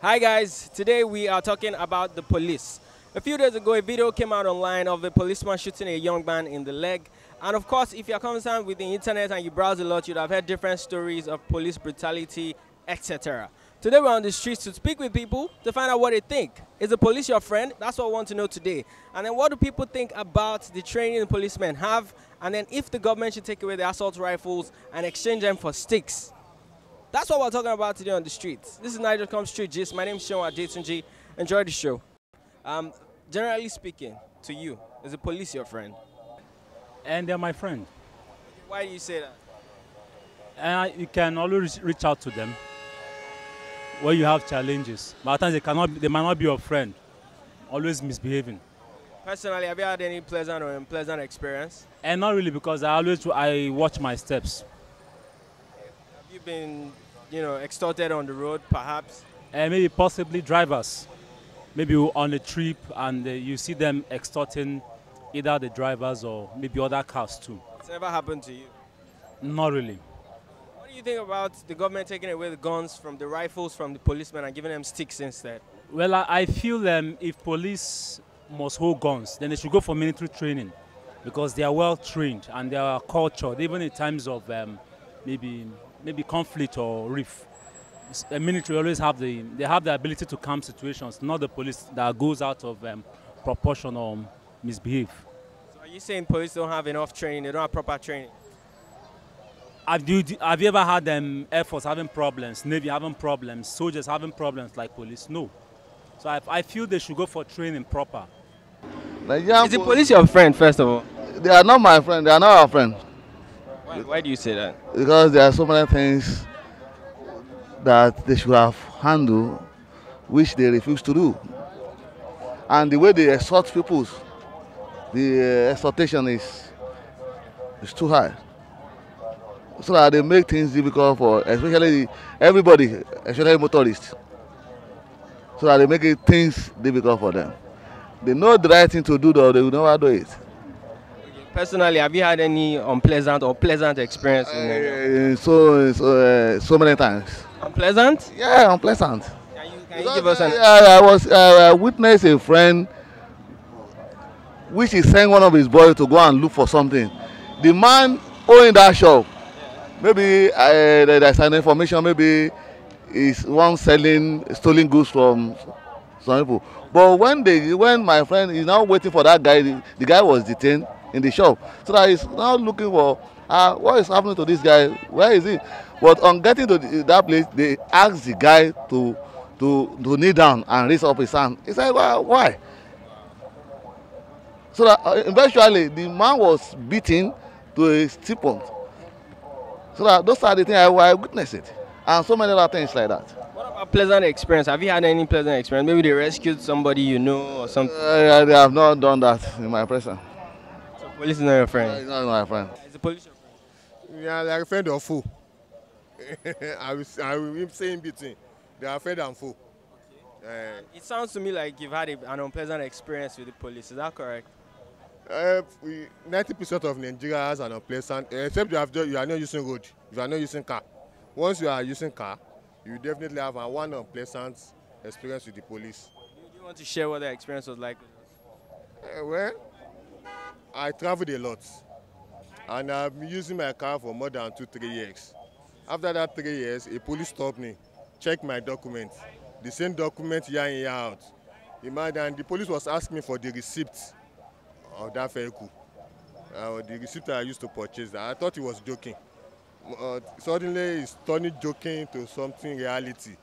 Hi guys, today we are talking about the police. A few days ago, a video came out online of a policeman shooting a young man in the leg. And of course, if you're concerned with the internet and you browse a lot, you'd have heard different stories of police brutality, etc. Today we're on the streets to speak with people to find out what they think. Is the police your friend? That's what we want to know today. And then what do people think about the training the policemen have? And then if the government should take away the assault rifles and exchange them for sticks. That's what we're talking about today on the streets. This is Nigerian Street Gist. My name is Sean Adetunji. Enjoy the show. Generally speaking, to you, is the police your friend? And they're my friend. Why do you say that? And you can always reach out to them when you have challenges. But at times they might not be your friend. Always misbehaving. Personally, have you had any pleasant or unpleasant experience? And not really, because I watch my steps. Have you been, extorted on the road, perhaps? And maybe possibly drivers. Maybe on a trip and you see them extorting either the drivers or maybe other cars too. It's never happened to you? Not really. What do you think about the government taking away the guns from the rifles from the policemen and giving them sticks instead? Well, I feel if police must hold guns, then they should go for military training, because they are well trained and they are cultured, even in times of maybe conflict or rift. The military always have the ability to calm situations, not the police that goes out of proportion or misbehave. So are you saying police don't have enough training, they don't have proper training? Have you ever had Air Force having problems, Navy having problems, soldiers having problems like police? No. So I feel they should go for training proper. Is the police your friend, first of all? They are not my friend. They are not our friend. Why do you say that? Because there are so many things that they should have handled, which they refuse to do. And the way they extort people, the extortation is too high. So that they make things difficult for especially everybody, especially motorists. So that they make things difficult for them. They know the right thing to do, though they will never do it. Personally, have you had any unpleasant or pleasant experience? So many times. Unpleasant? Yeah, unpleasant. Can you give us an... I witnessed a friend which is sent one of his boys to go and look for something. The man owning that shop, maybe there's an information, maybe he's one selling stolen goods from some people. But when my friend is now waiting for that guy, the guy was detained in the shop. So that he's now looking for what is happening to this guy, where is he? But on getting to that place, they asked the guy to kneel down and raise up his hand. He said, well, why? So that eventually the man was beaten to a still point. So that those are the things I witnessed it. And so many other things like that. What about pleasant experience? Have you had any pleasant experience? Maybe they rescued somebody you know or something? They have not done that in my presence. So police is not your friend? It's not my friend. Is the police your friend? Yeah, like a friend or foe. I will say in between. They are friend and foe. It sounds to me like you've had an unpleasant experience with the police. Is that correct? 90% of Nigeria has an unpleasant, except you are not using road, you are not using car. Once you are using car, you definitely have one unpleasant experience with the police. Do you want to share what the experience was like? Well, I traveled a lot, and I've been using my car for more than 2-3 years. After that 3 years, a police stopped me, checked my documents, the same document year in, year out. And the police was asking me for the receipt of that vehicle, the receipt that I used to purchase that. I thought he was joking. Suddenly he's turning joking to something reality.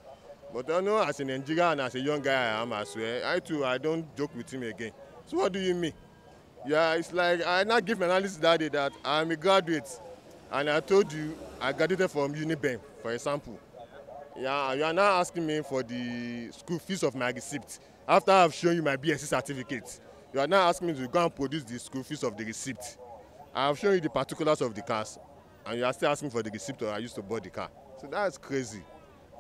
But I know as a Nigerian and as a young guy I am as well, I don't joke with him again. So what do you mean? Yeah, it's like I now give my analysis that day that I'm a graduate, and I told you I graduated from Uniben, for example. Yeah, you are now asking me for the school fees of my receipt after I've shown you my BSc certificate. You are now asking me to go and produce the school fees of the receipt. I have shown you the particulars of the cars, and you are still asking for the receipt I used to buy the car. So that's crazy.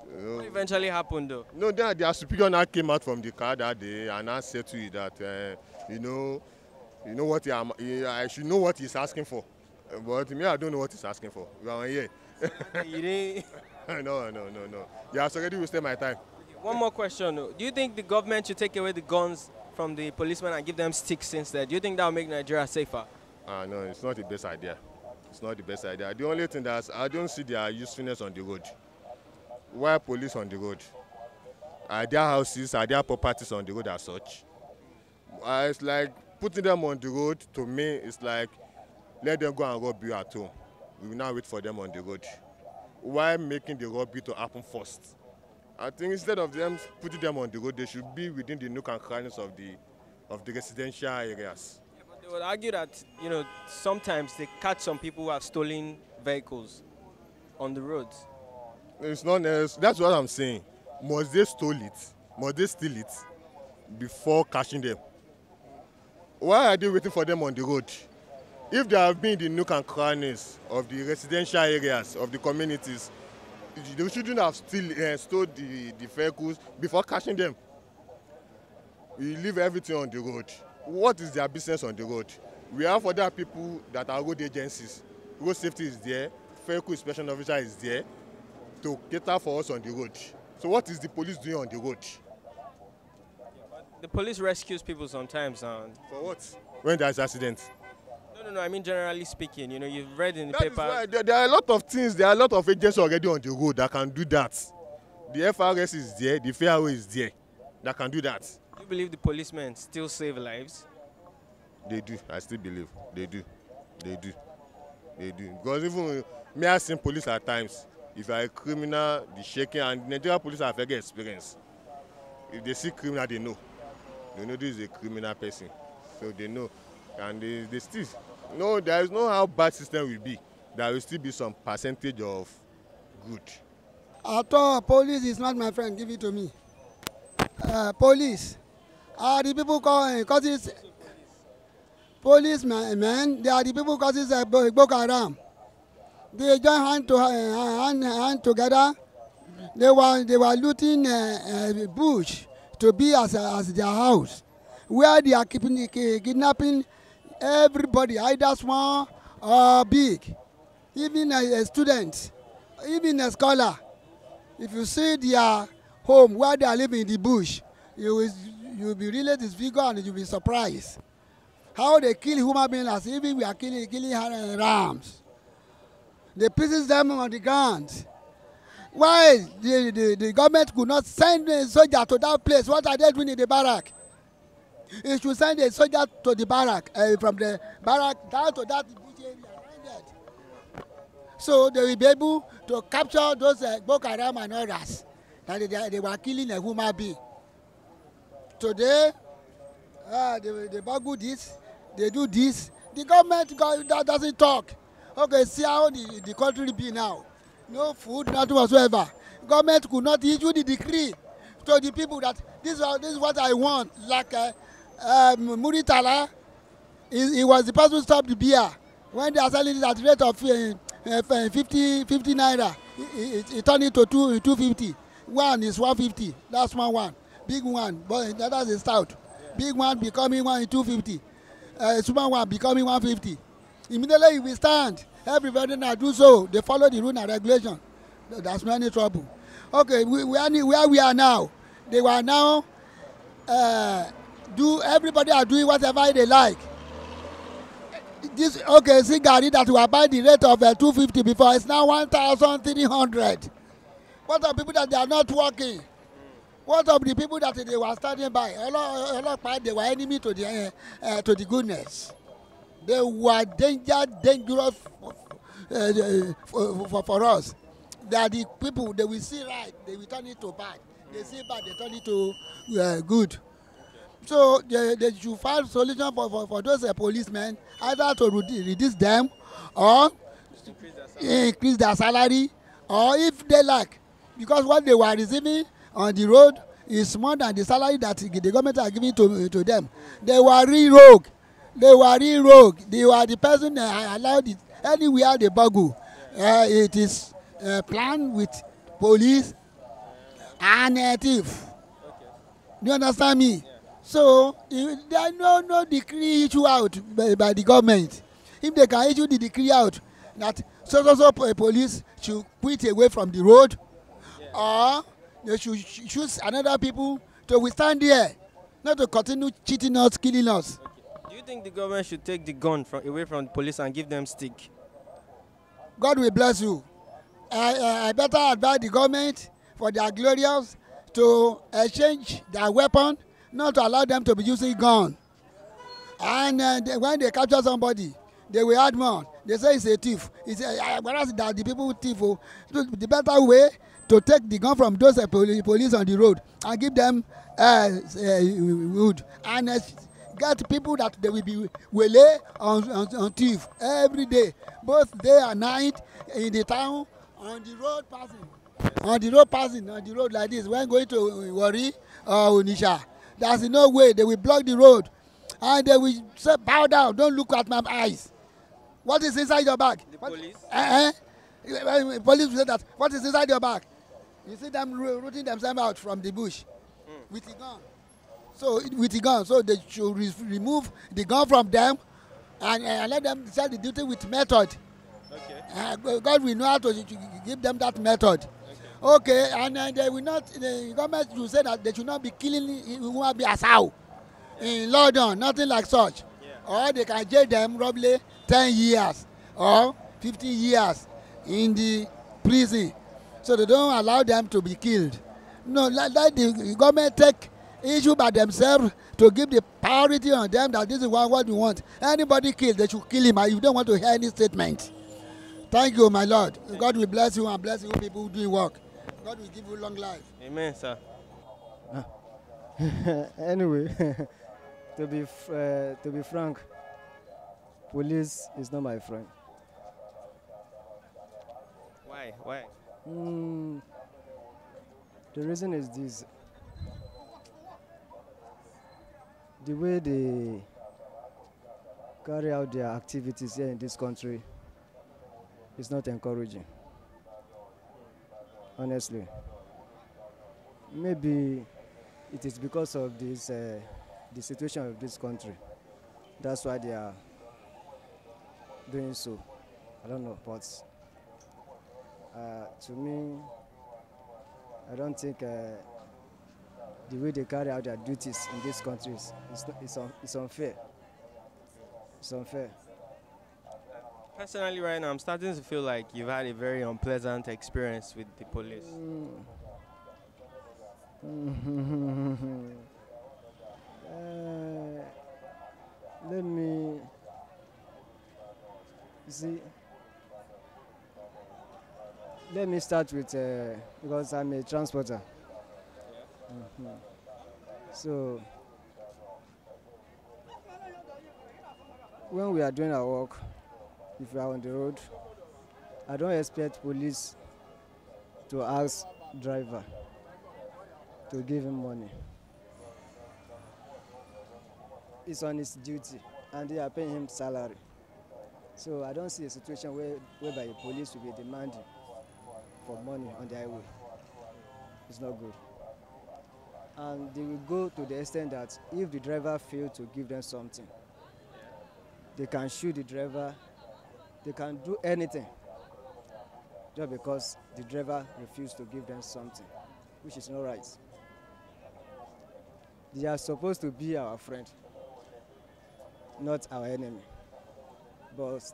What eventually happened though? No, their superior now came out from the car that day and I said to you that, you know what I should know what he's asking for. But me, I don't know what he's asking for. You are here. You didn't... No. You have already wasted my time. One more question. Do you think the government should take away the guns from the policemen and give them sticks instead? Do you think that will make Nigeria safer? No, it's not the best idea. It's not the best idea. The only thing that I don't see their usefulness on the road. Why police on the road? Are their houses, are their properties on the road as such? It's like putting them on the road, to me, it's like let them go and rob you at home. We will now wait for them on the road. Why making the robbery to happen first? I think instead of them putting them on the road, they should be within the nook and crannies of the residential areas. Yeah, but they would argue that, you know, sometimes they catch some people who have stolen vehicles on the roads. It's not necessary. That's what I'm saying. Must they steal it? Must they steal it before catching them? Why are they waiting for them on the road? If they have been in the nook and crannies of the residential areas of the communities, they shouldn't have stole the vehicles before catching them. We leave everything on the road. What is their business on the road? We have other people that are road agencies. Road safety is there. Vehicle inspection officer is there to cater for us on the road. So what is the police doing on the road? The police rescues people sometimes. For what? When there's accident. No, I mean generally speaking, you know, you've read in the That paper. is why there are a lot of things, there are a lot of agents already on the road that can do that. The FRS is there, the FAO is there that can do that. Do you believe the policemen still save lives? They do, I still believe. They do. Because even me, I've seen police at times. If you are a criminal, the shaking, and Nigerian police are very experienced. If they see criminal, they know. They know this is a criminal person. So they know. And they still, no, there is no how bad system will be. There will still be some percentage of good. At all, police is not my friend. Give it to me. Police are the people causes policemen. They are the people causes Boko Haram. They join hand together. They were looting bush to be as their house, where they are kidnapping everybody, either small or big, even a student, even a scholar. If you see their home where they are living in the bush, you will be really disfigured and you will be surprised how they kill human beings as if we are killing rams. They pieces them on the ground. Why the government could not send a soldier to that place? What are they doing in the barrack? It should send a soldier to the barrack, from the barrack down to that bush area, right there. So they will be able to capture those Boko Haram and others that they were killing a human being. Today, they buggle this, they do this. The government doesn't talk. Okay, see how the country be now. No food, nothing whatsoever. Government could not issue the decree to the people that this is what I want. Like Muritala, he was the person who stopped the beer when they are selling it at the rate of 50 naira. He turned it to 250. One is 150. That's one. Big one, but that's a stout. Big one becoming 250. Small one becoming 150. Immediately you will stand. Everybody now do so. They follow the rule and regulation. That's no any trouble. Okay, where we are now, they were now everybody are doing whatever they like. This cigarette that we are buying the rate of 250 before is now 1,300. What are people that they are not working? What of the people that they were standing by? They were enemy to the goodness. They were dangerous for us. They are the people, they will see right, they will turn it to bad. They see bad, they turn it to good. So they should find solution for those policemen, either to reduce them or increase their salary, or if they like, because what they were receiving on the road is more than the salary that the government are giving to them. They were rogue. They were the person that allowed it anywhere they buggle. It is planned with police and thief. Do you understand me? Yeah. So there are no decree issued out by the government. If they can issue the decree out that so police should quit away from the road, or they should choose another people to withstand there, not to continue cheating us, killing us. Do you think the government should take the gun away from the police and give them stick? God will bless you. I better advise the government for their glorious to exchange their weapon, not to allow them to be using gun. And when they capture somebody, they will add more. They say it's a thief. It's whereas that the people thief. So the better way to take the gun from those police on the road and give them wood and get people that they will be waylay on thief every day, both day and night in the town, on the road passing, on the road like this. When going to Warri or Onitsha, there's no way. They will block the road and they will say, bow down, don't look at my eyes. What is inside your bag? The police? Police will say that. What is inside your bag? You see them rooting themselves out from the bush with the gun. So they should remove the gun from them and let them decide the duty with method. Okay. God will know how to give them that method. Okay, and they will not. The government will say that they should not be killing human beings in London, nothing like such. Yeah. Or they can jail them roughly 10 years or 15 years in the prison. So they don't allow them to be killed. No, let the government take issue by themselves to give the priority on them that this is what we want. Anybody killed, they should kill him. You don't want to hear any statement. Thank you, my Lord. God will bless you and bless you people who do work. God will give you long life. Amen, sir. Anyway, to be frank, police is not my friend. Why? Why? The reason is this. The way they carry out their activities here in this country is not encouraging. Honestly. Maybe it is because of this, the situation of this country. That's why they are doing so. I don't know, but to me, I don't think the way they carry out their duties in these countries is unfair. It's unfair. Personally, right now, I'm starting to feel like you've had a very unpleasant experience with the police. Let me see. Let me start with because I'm a transporter. So when we are doing our work, if we are on the road, I don't expect police to ask driver to give him money. It's on his duty and they are paying him salary. So I don't see a situation whereby the police will be demanding for money on the highway. It's not good. And they will go to the extent that if the driver fails to give them something, they can shoot the driver, they can do anything just because the driver refused to give them something, which is not right. They are supposed to be our friend, not our enemy. But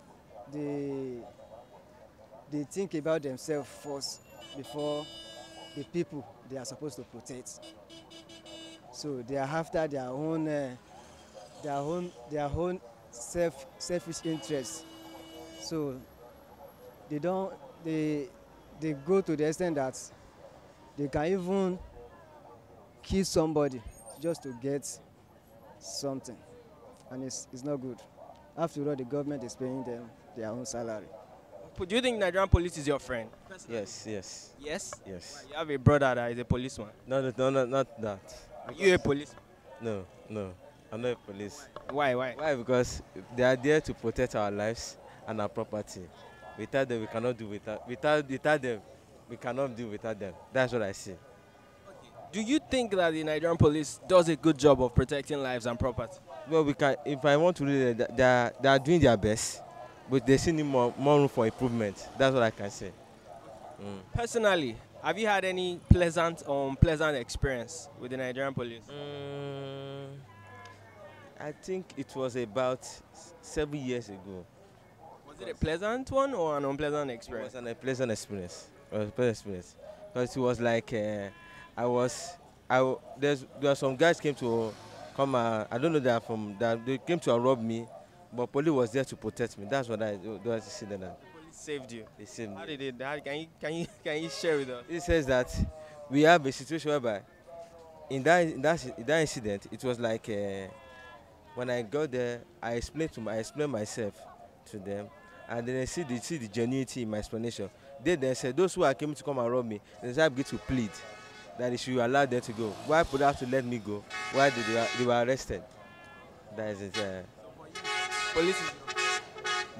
they think about themselves first before the people they are supposed to protect. So they are after their own selfish interests. So they go to the extent that they can even kill somebody just to get something, and it's not good. After all, the government is paying them their own salary. Do you think Nigerian police is your friend? Yes, yes. Yes? Yes. Why, you have a brother that is a policeman. No, not that. Are you a policeman? No, I'm not a police. Why? Why? Because they are there to protect our lives and our property. Without them, we cannot do without them. We cannot do without them. That's what I see. Do you think that the Nigerian police does a good job of protecting lives and property? Well, we can. If I want to read it, they are doing their best, but they still need more room for improvement. That's what I can say. Personally, Have you had any pleasant or unpleasant experience with the Nigerian police? I think it was about 7 years ago. Was it a pleasant one or an unpleasant It experience? was an unpleasant experience. It was a pleasant experience because it was like there were some guys came to come. I don't know that from that they came to rob me, but police was there to protect me. That's what I was see that. Police saved you. They saved How me. did it? Can you share with us? It says that we have a situation whereby in that incident it was like when I got there I explained myself to them, and then they see the genuinity in my explanation. They then said those who are coming to come and rob me, they decided to plead that they should allow them to go. Why would they have to let me go? Why they were arrested? That is it. Police is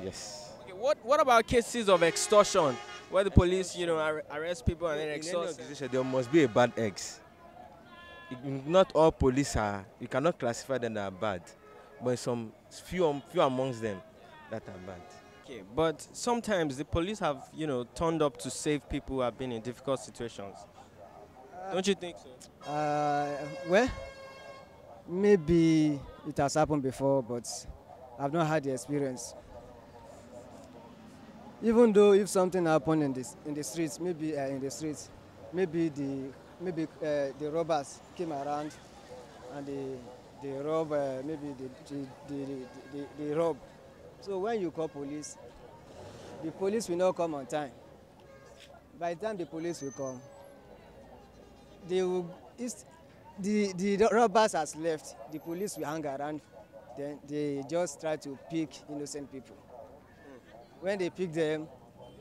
Yes. okay, what about cases of extortion where the police, arrest people and then In any extort them? organization, there must be a bad eggs. Not all police are. You cannot classify them as bad, but some few amongst them that are bad. Okay, but sometimes the police have, turned up to save people who have been in difficult situations. Don't you think so? Well, maybe it has happened before, but I've not had the experience. Even though if something happened in the streets, maybe the robbers came around and they rob, maybe they rob. So when you call police, the police will not come on time. By the time the police will come, the robbers has left. The police will hang around. Then they just try to pick innocent people. When they pick them,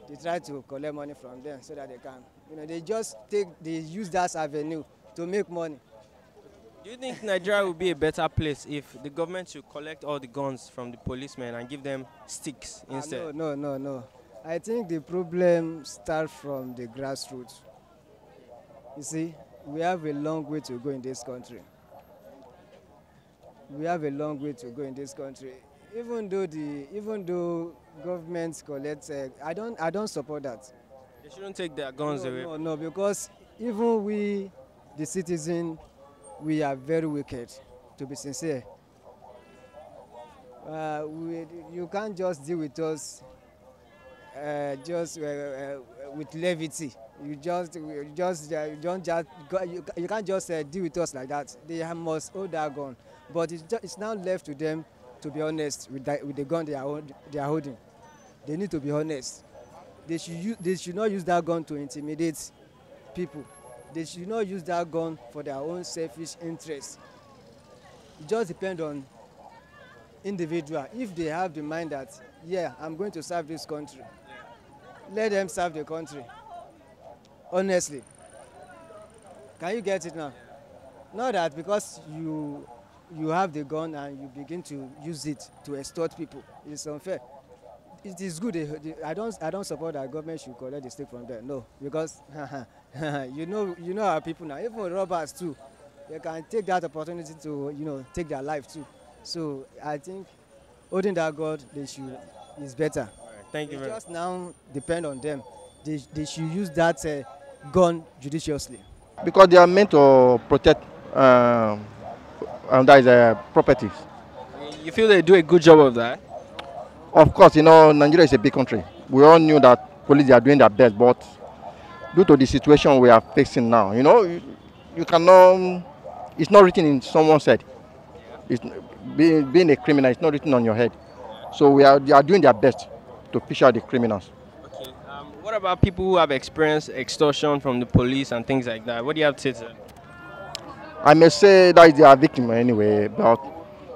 they try to collect money from them so that they can. They use that avenue to make money. Do you think Nigeria would be a better place if the government should collect all the guns from the policemen and give them sticks instead? No. I think the problem starts from the grassroots. You see, we have a long way to go in this country. Even though governments collect, I don't support that. They shouldn't take their guns away. No, because even we, the citizens, we are very wicked, to be sincere. You can't just deal with us with levity. You can't just deal with us like that. They must hold that gun. But it's now left to them to be honest with the gun they are holding. They need to be honest. They should not use that gun to intimidate people. They should not use that gun for their own selfish interests. It just depends on individual. If they have the mind that, yeah, I'm going to serve this country, let them serve the country. Honestly. Can you get it now? Not that because you have the gun and you begin to use it to extort people. It's unfair. It is good. I don't support that government should collect the stick from them. No, because you know our people now. Even robbers too, they can take that opportunity to take their life too. So I think holding that gun is better. Right, thank you very much. Just now depend on them. They should use that gun judiciously. Because they are meant to protect properties. You feel they do a good job of that? Of course, Nigeria is a big country. We all knew that police are doing their best, but due to the situation we are facing now, you cannot. It's not written in someone's head. It's being a criminal. It's not written on your head. So they are doing their best to fish out the criminals. Okay. What about people who have experienced extortion from the police and things like that? What do you have to say to them? I may say that they are victim anyway, but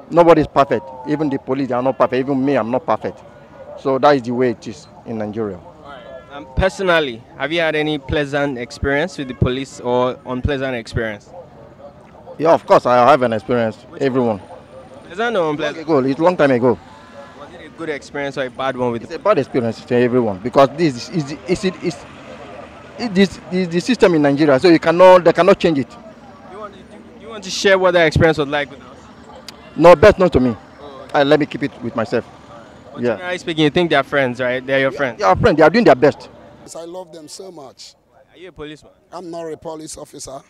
nobody is perfect. Even the police, they are not perfect. Even me, I'm not perfect. So that is the way it is in Nigeria. All right. Personally, have you had any pleasant experience with the police or unpleasant experience? Yeah, of course, I have an experience. Everyone. Pleasant or unpleasant? It's a long time ago. Was it a good experience or a bad one with It's a bad experience to everyone because this is the system in Nigeria. So they cannot change it. You want to share what that experience was like with us? No, best not to me. Oh, okay. Let me keep it with myself. But generally speaking, you think they're friends, right? They're your friends. They are friends. They are doing their best. I love them so much. Are you a policeman? I'm not a police officer.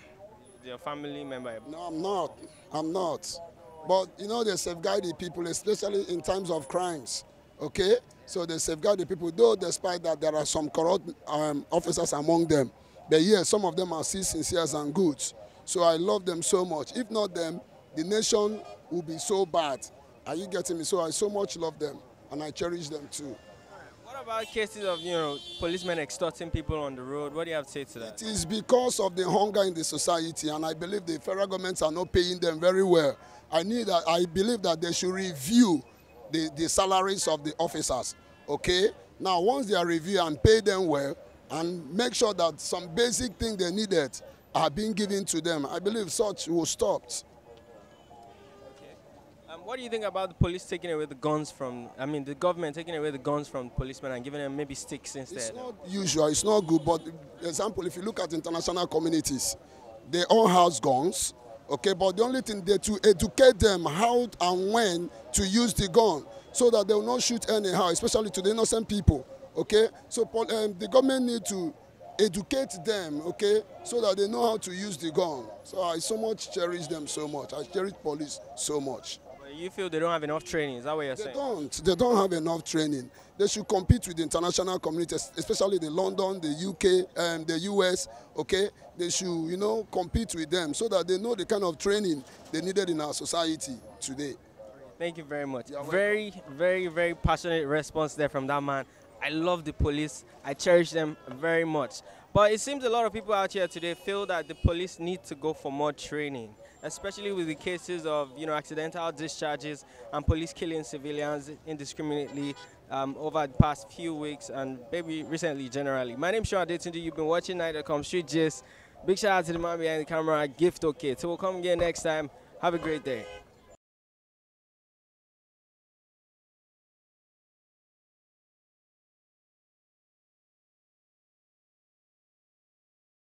Your family member? No, I'm not. I'm not. But you know, they safeguard the people, especially in times of crimes. Okay? So they safeguard the people, though despite that there are some corrupt officers among them. But yes, some of them are still sincere and good. So I love them so much. If not them, the nation will be so bad. Are you getting me? So I so much love them and I cherish them too. What about cases of, policemen extorting people on the road? What do you have to say to that? It is because of the hunger in the society, and I believe the federal governments are not paying them very well. I believe that they should review the salaries of the officers, okay? Now, once they are reviewed and pay them well, and make sure that some basic things they needed are being given to them, I believe such will stop. What do you think about the police taking away the guns from, the government taking away the guns from policemen and giving them maybe sticks instead? It's not usual, it's not good, but example, if you look at international communities, they all have guns, okay, but the only thing they to educate them how and when to use the gun so that they will not shoot anyhow, especially to the innocent people, okay? So the government need to educate them, okay, so that they know how to use the gun. So I so much cherish them so much. I cherish police so much. You feel they don't have enough training, is that what you're saying? They don't have enough training. They should compete with the international communities, especially the London, the UK, and the US, okay? They should, compete with them so that they know the kind of training they needed in our society today. Thank you very much. Very, very, very passionate response there from that man. I love the police. I cherish them very much. But it seems a lot of people out here today feel that the police need to go for more training, especially with the cases of, accidental discharges and police killing civilians indiscriminately over the past few weeks and maybe recently generally. My name is Sean Adetunde. You've been watching Night.com Street Gist. Big shout out to the man behind the camera, Gift OK. So we'll come again next time. Have a great day.